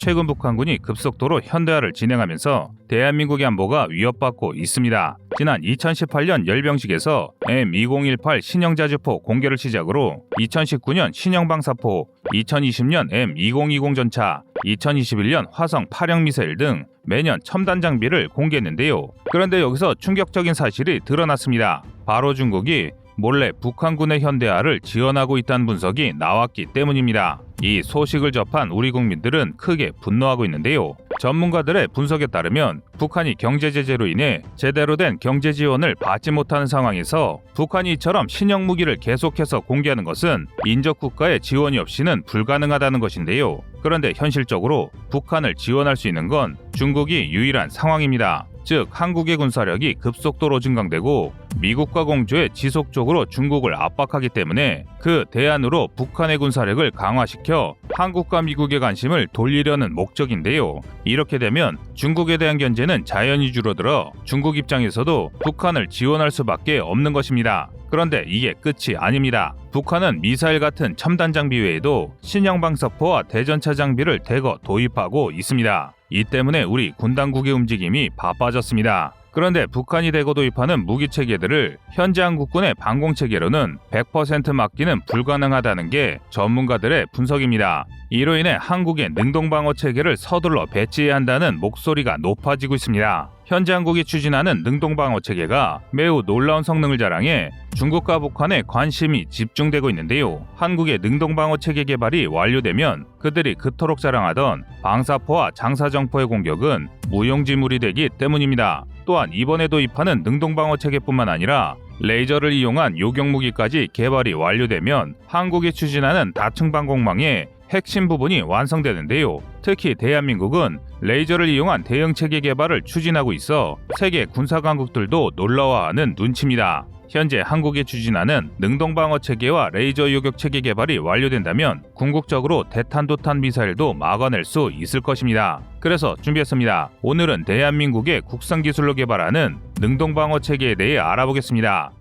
최근 북한군이 급속도로 현대화를 진행하면서 대한민국의 안보가 위협받고 있습니다. 지난 2018년 열병식에서 M2018 신형자주포 공개를 시작으로 2019년 신형방사포, 2020년 M2020 전차, 2021년 화성 8형 미사일 등 매년 첨단 장비를 공개했는데요. 그런데 여기서 충격적인 사실이 드러났습니다. 바로 중국이 몰래 북한군의 현대화를 지원하고 있다는 분석이 나왔기 때문입니다. 이 소식을 접한 우리 국민들은 크게 분노하고 있는데요. 전문가들의 분석에 따르면 북한이 경제 제재로 인해 제대로 된 경제 지원을 받지 못하는 상황에서 북한이 이처럼 신형 무기를 계속해서 공개하는 것은 인접 국가의 지원이 없이는 불가능하다는 것인데요. 그런데 현실적으로 북한을 지원할 수 있는 건 중국이 유일한 상황입니다. 즉 한국의 군사력이 급속도로 증강되고 미국과 공조에 지속적으로 중국을 압박하기 때문에 그 대안으로 북한의 군사력을 강화시켜 한국과 미국의 관심을 돌리려는 목적인데요. 이렇게 되면 중국에 대한 견제는 자연히 줄어들어 중국 입장에서도 북한을 지원할 수밖에 없는 것입니다. 그런데 이게 끝이 아닙니다. 북한은 미사일 같은 첨단 장비 외에도 신형 방사포와 대전차 장비를 대거 도입하고 있습니다. 이 때문에 우리 군 당국의 움직임이 바빠졌습니다. 그런데 북한이 대거 도입하는 무기 체계들을 현재 한국군의 방공 체계로는 100% 맡기는 불가능하다는 게 전문가들의 분석입니다. 이로 인해 한국의 능동방어 체계를 서둘러 배치해야 한다는 목소리가 높아지고 있습니다. 현재 한국이 추진하는 능동방어 체계가 매우 놀라운 성능을 자랑해 중국과 북한에 관심이 집중되고 있는데요. 한국의 능동방어 체계 개발이 완료되면 그들이 그토록 자랑하던 방사포와 장사정포의 공격은 무용지물이 되기 때문입니다. 또한 이번에 도입하는 능동방어 체계뿐만 아니라 레이저를 이용한 요격무기까지 개발이 완료되면 한국이 추진하는 다층방공망의 핵심 부분이 완성되는데요. 특히 대한민국은 레이저를 이용한 대응 체계 개발을 추진하고 있어 세계 군사 강국들도 놀라워하는 눈치입니다. 현재 한국이 추진하는 능동방어 체계와 레이저 요격 체계 개발이 완료된다면 궁극적으로 대탄도탄 미사일도 막아낼 수 있을 것입니다. 그래서 준비했습니다. 오늘은 대한민국의 국산 기술로 개발하는 능동방어 체계에 대해 알아보겠습니다.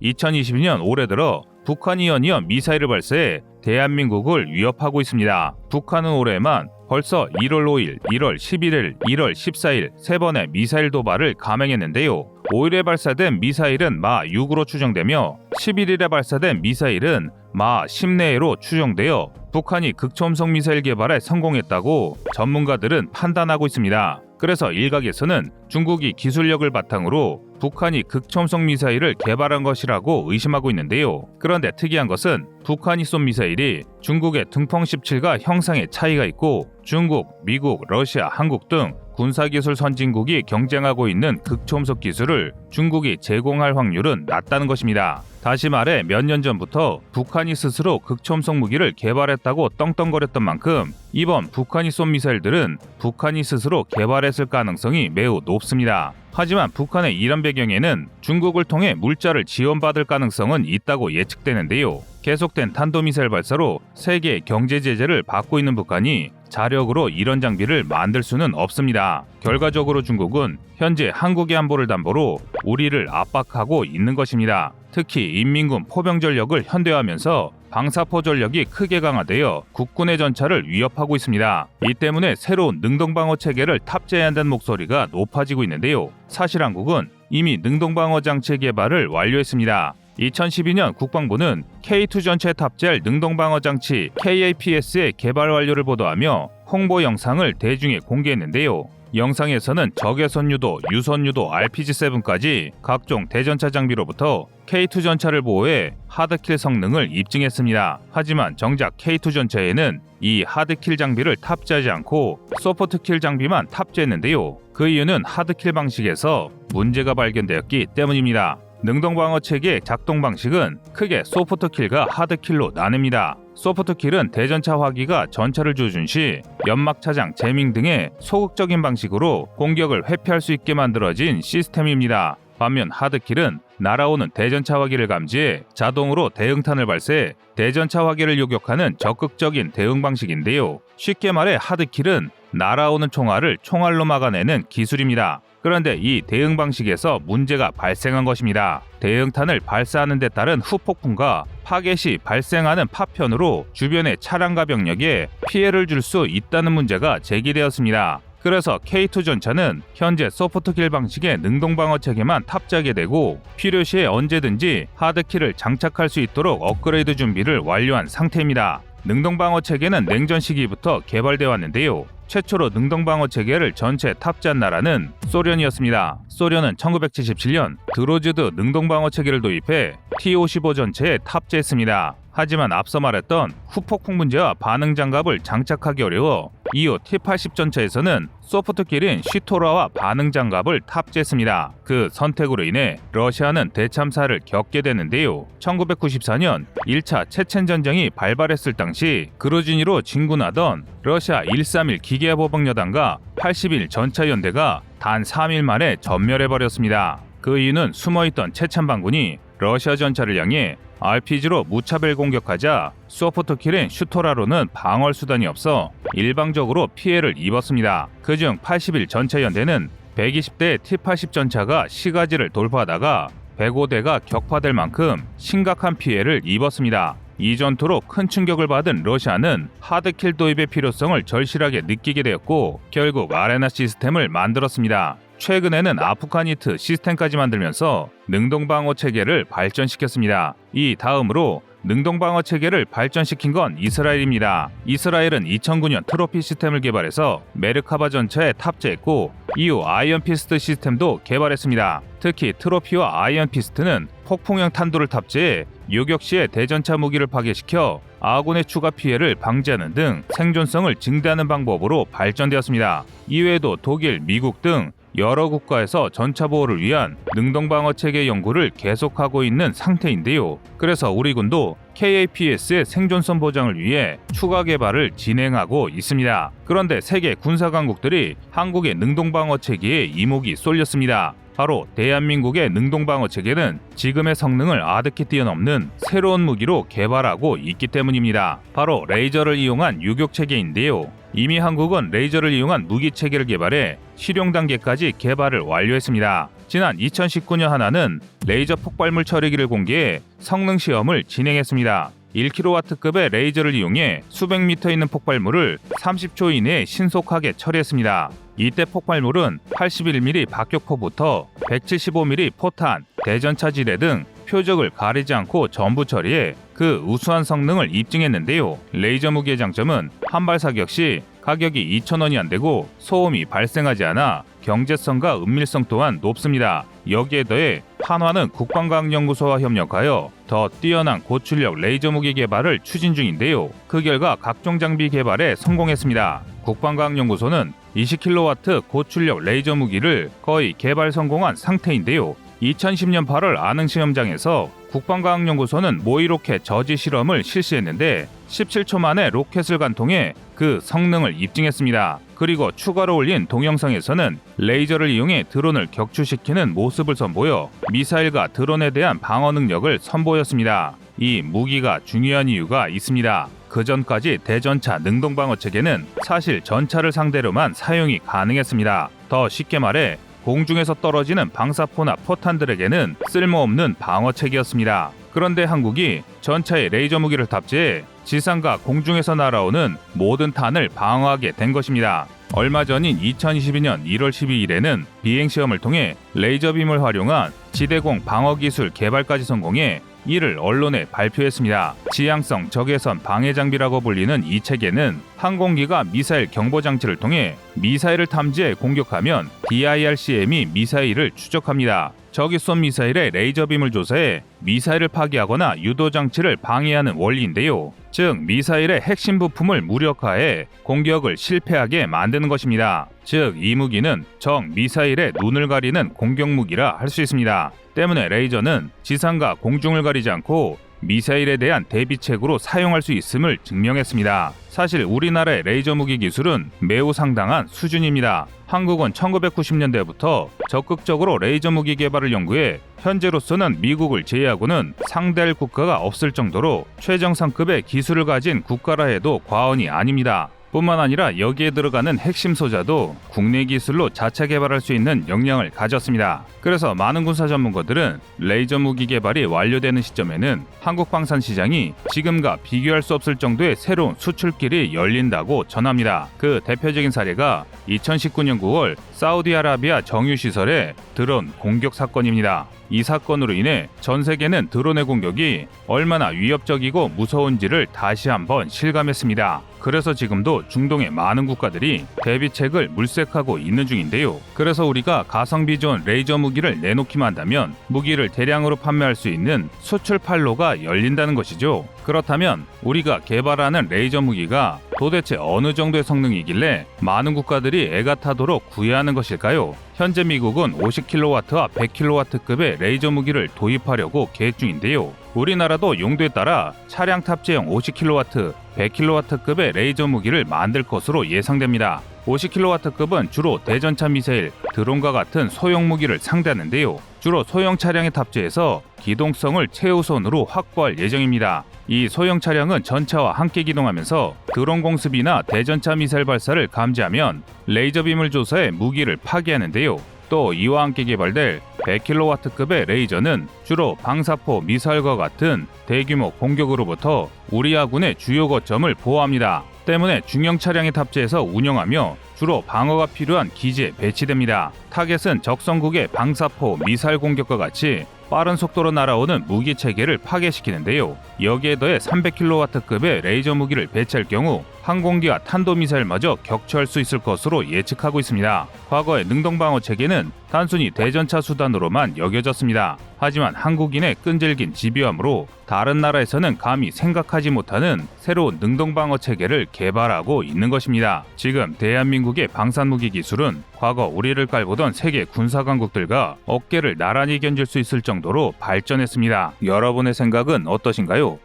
2022년 올해 들어 북한이 연이어 미사일을 발사해 대한민국을 위협하고 있습니다. 북한은 올해만 벌써 1월 5일, 1월 11일, 1월 14일 3번의 미사일 도발을 감행했는데요. 5일에 발사된 미사일은 마 6으로 추정되며 11일에 발사된 미사일은 마 10 내외로 추정되어 북한이 극초음속 미사일 개발에 성공했다고 전문가들은 판단하고 있습니다. 그래서 일각에서는 중국이 기술력을 바탕으로 북한이 극초음속 미사일을 개발한 것이라고 의심하고 있는데요. 그런데 특이한 것은 북한이 쏜 미사일이 중국의 등펑 17과 형상의 차이가 있고 중국, 미국, 러시아, 한국 등 군사기술 선진국이 경쟁하고 있는 극초음속 기술을 중국이 제공할 확률은 낮다는 것입니다. 다시 말해 몇 년 전부터 북한이 스스로 극초음속 무기를 개발했다고 떵떵거렸던 만큼 이번 북한이 쏜 미사일들은 북한이 스스로 개발했을 가능성이 매우 높습니다. 하지만 북한의 이런 배경에는 중국을 통해 물자를 지원받을 가능성은 있다고 예측되는데요. 계속된 탄도미사일 발사로 세계의 경제 제재를 받고 있는 북한이 자력으로 이런 장비를 만들 수는 없습니다. 결과적으로 중국은 현재 한국의 안보를 담보로 우리를 압박하고 있는 것입니다. 특히 인민군 포병 전력을 현대화하면서 방사포 전력이 크게 강화되어 국군의 전차를 위협하고 있습니다. 이 때문에 새로운 능동방어 체계를 탑재해야 한다는 목소리가 높아지고 있는데요. 사실 한국은 이미 능동방어 장치 개발을 완료했습니다. 2012년 국방부는 K2 전차에 탑재할 능동방어 장치 KAPS의 개발 완료를 보도하며 홍보 영상을 대중에 공개했는데요. 영상에서는 적외선 유도, 유선 유도, RPG-7까지 각종 대전차 장비로부터 K2 전차를 보호해 하드킬 성능을 입증했습니다. 하지만 정작 K2 전차에는 이 하드킬 장비를 탑재하지 않고 소프트킬 장비만 탑재했는데요. 그 이유는 하드킬 방식에서 문제가 발견되었기 때문입니다. 능동방어 체계의 작동 방식은 크게 소프트킬과 하드킬로 나뉩니다. 소프트킬은 대전차 화기가 전차를 조준 시 연막 차장, 제밍 등의 소극적인 방식으로 공격을 회피할 수 있게 만들어진 시스템입니다. 반면 하드킬은 날아오는 대전차 화기를 감지해 자동으로 대응탄을 발사해 대전차 화기를 요격하는 적극적인 대응 방식인데요. 쉽게 말해 하드킬은 날아오는 총알을 총알로 막아내는 기술입니다. 그런데 이 대응 방식에서 문제가 발생한 것입니다. 대응탄을 발사하는 데 따른 후폭풍과 파괴 시 발생하는 파편으로 주변의 차량과 병력에 피해를 줄 수 있다는 문제가 제기되었습니다. 그래서 K2 전차는 현재 소프트킬 방식의 능동방어 체계만 탑재하게 되고 필요시에 언제든지 하드킬을 장착할 수 있도록 업그레이드 준비를 완료한 상태입니다. 능동방어 체계는 냉전 시기부터 개발되어 왔는데요. 최초로 능동방어 체계를 전체에 탑재한 나라는 소련이었습니다. 소련은 1977년 드로즈드 능동방어 체계를 도입해 T-55 전체에 탑재했습니다. 하지만 앞서 말했던 후폭풍 문제와 반응 장갑을 장착하기 어려워 이후 T-80 전차에서는 소프트킬인 시토라와 반응 장갑을 탑재했습니다. 그 선택으로 인해 러시아는 대참사를 겪게 되는데요. 1994년 1차 체첸 전쟁이 발발했을 당시 그루진으로 진군하던 러시아 131 기계보복여단과 81 전차연대가 단 3일 만에 전멸해버렸습니다. 그 이유는 숨어있던 체첸 반군이 러시아 전차를 향해 RPG로 무차별 공격하자 소프트킬인 슈토라로는 방어 수단이 없어 일방적으로 피해를 입었습니다. 그중 81 전차연대는 120대 T-80 전차가 시가지를 돌파하다가 105대가 격파될 만큼 심각한 피해를 입었습니다. 이 전투로 큰 충격을 받은 러시아는 하드킬 도입의 필요성을 절실하게 느끼게 되었고 결국 아레나 시스템을 만들었습니다. 최근에는 아프카니트 시스템까지 만들면서 능동방어 체계를 발전시켰습니다. 이 다음으로 능동방어 체계를 발전시킨 건 이스라엘입니다. 이스라엘은 2009년 트로피 시스템을 개발해서 메르카바 전차에 탑재했고 이후 아이언피스트 시스템도 개발했습니다. 특히 트로피와 아이언피스트는 폭풍형 탄두를 탑재해 요격 시에 대전차 무기를 파괴시켜 아군의 추가 피해를 방지하는 등 생존성을 증대하는 방법으로 발전되었습니다. 이외에도 독일, 미국 등 여러 국가에서 전차 보호를 위한 능동방어 체계 연구를 계속하고 있는 상태인데요. 그래서 우리 군도 KAPS의 생존성 보장을 위해 추가 개발을 진행하고 있습니다. 그런데 세계 군사 강국들이 한국의 능동방어 체계에 이목이 쏠렸습니다. 바로 대한민국의 능동방어 체계는 지금의 성능을 아득히 뛰어넘는 새로운 무기로 개발하고 있기 때문입니다. 바로 레이저를 이용한 유격 체계인데요. 이미 한국은 레이저를 이용한 무기 체계를 개발해 실용 단계까지 개발을 완료했습니다. 지난 2019년 하나는 레이저 폭발물 처리기를 공개해 성능 시험을 진행했습니다. 1kW급의 레이저를 이용해 수백 미터 있는 폭발물을 30초 이내에 신속하게 처리했습니다. 이때 폭발물은 81mm 박격포부터 175mm 포탄, 대전차 지뢰 등 표적을 가리지 않고 전부 처리해 그 우수한 성능을 입증했는데요. 레이저 무기의 장점은 한 발 사격 시 가격이 2,000원이 안 되고 소음이 발생하지 않아 경제성과 은밀성 또한 높습니다. 여기에 더해 한화는 국방과학연구소와 협력하여 더 뛰어난 고출력 레이저 무기 개발을 추진 중인데요. 그 결과 각종 장비 개발에 성공했습니다. 국방과학연구소는 20kW 고출력 레이저 무기를 거의 개발 성공한 상태인데요. 2010년 8월 아능시험장에서 국방과학연구소는 모의로켓 저지 실험을 실시했는데 17초 만에 로켓을 관통해 그 성능을 입증했습니다. 그리고 추가로 올린 동영상에서는 레이저를 이용해 드론을 격추시키는 모습을 선보여 미사일과 드론에 대한 방어 능력을 선보였습니다. 이 무기가 중요한 이유가 있습니다. 그 전까지 대전차 능동방어 체계는 사실 전차를 상대로만 사용이 가능했습니다. 더 쉽게 말해 공중에서 떨어지는 방사포나 포탄들에게는 쓸모없는 방어체계였습니다. 그런데 한국이 전차에 레이저 무기를 탑재해 지상과 공중에서 날아오는 모든 탄을 방어하게 된 것입니다. 얼마 전인 2022년 1월 12일에는 비행시험을 통해 레이저빔을 활용한 지대공 방어기술 개발까지 성공해 이를 언론에 발표했습니다. 지향성 적외선 방해 장비라고 불리는 이 체계는 항공기가 미사일 경보 장치를 통해 미사일을 탐지해 공격하면 DIRCM이 미사일을 추적합니다. 적이 쏜 미사일의 레이저빔을 조사해 미사일을 파괴하거나 유도 장치를 방해하는 원리인데요. 즉 미사일의 핵심 부품을 무력화해 공격을 실패하게 만드는 것입니다. 즉 이 무기는 적 미사일의 눈을 가리는 공격 무기라 할 수 있습니다. 때문에 레이저는 지상과 공중을 가리지 않고 미사일에 대한 대비책으로 사용할 수 있음을 증명했습니다. 사실 우리나라의 레이저 무기 기술은 매우 상당한 수준입니다. 한국은 1990년대부터 적극적으로 레이저 무기 개발을 연구해 현재로서는 미국을 제외하고는 상대할 국가가 없을 정도로 최정상급의 기술을 가진 국가라 해도 과언이 아닙니다. 뿐만 아니라 여기에 들어가는 핵심 소자도 국내 기술로 자체 개발할 수 있는 역량을 가졌습니다. 그래서 많은 군사 전문가들은 레이저 무기 개발이 완료되는 시점에는 한국 방산 시장이 지금과 비교할 수 없을 정도의 새로운 수출길이 열린다고 전합니다. 그 대표적인 사례가 2019년 9월 사우디아라비아 정유시설의 드론 공격 사건입니다. 이 사건으로 인해 전 세계는 드론의 공격이 얼마나 위협적이고 무서운지를 다시 한번 실감했습니다. 그래서 지금도 중동의 많은 국가들이 대비책을 물색하고 있는 중인데요. 그래서 우리가 가성비 좋은 레이저 무기를 내놓기만 한다면 무기를 대량으로 판매할 수 있는 수출 판로가 열린다는 것이죠. 그렇다면 우리가 개발하는 레이저 무기가 도대체 어느 정도의 성능이길래 많은 국가들이 애가 타도록 구애하는 것일까요? 현재 미국은 50kW와 100kW급의 레이저 무기를 도입하려고 계획 중인데요. 우리나라도 용도에 따라 차량 탑재용 50kW, 100kW급의 레이저 무기를 만들 것으로 예상됩니다. 50kW급은 주로 대전차 미사일, 드론과 같은 소형 무기를 상대하는데요. 주로 소형 차량에 탑재해서 기동성을 최우선으로 확보할 예정입니다. 이 소형 차량은 전차와 함께 기동하면서 드론 공습이나 대전차 미사일 발사를 감지하면 레이저 빔을 조사해 무기를 파괴하는데요. 또 이와 함께 개발될 100kW급의 레이저는 주로 방사포, 미사일과 같은 대규모 공격으로부터 우리 아군의 주요 거점을 보호합니다. 때문에 중형 차량에 탑재해서 운영하며 주로 방어가 필요한 기지에 배치됩니다. 타겟은 적성국의 방사포, 미사일 공격과 같이 빠른 속도로 날아오는 무기 체계를 파괴시키는데요. 여기에 더해 300kW급의 레이저 무기를 배치할 경우 항공기와 탄도미사일마저 격추할 수 있을 것으로 예측하고 있습니다. 과거의 능동방어 체계는 단순히 대전차 수단으로만 여겨졌습니다. 하지만 한국인의 끈질긴 집요함으로 다른 나라에서는 감히 생각하지 못하는 새로운 능동방어 체계를 개발하고 있는 것입니다. 지금 대한민국의 방산무기 기술은 과거 우리를 깔보던 세계 군사강국들과 어깨를 나란히 견줄 수 있을 정도로 발전했습니다. 여러분의 생각은 어떠신가요?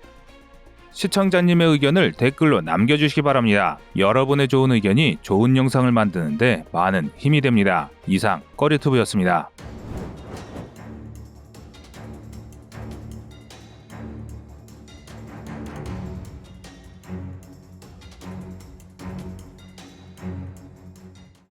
시청자님의 의견을 댓글로 남겨주시기 바랍니다. 여러분의 좋은 의견이 좋은 영상을 만드는데 많은 힘이 됩니다. 이상 꺼리투브였습니다.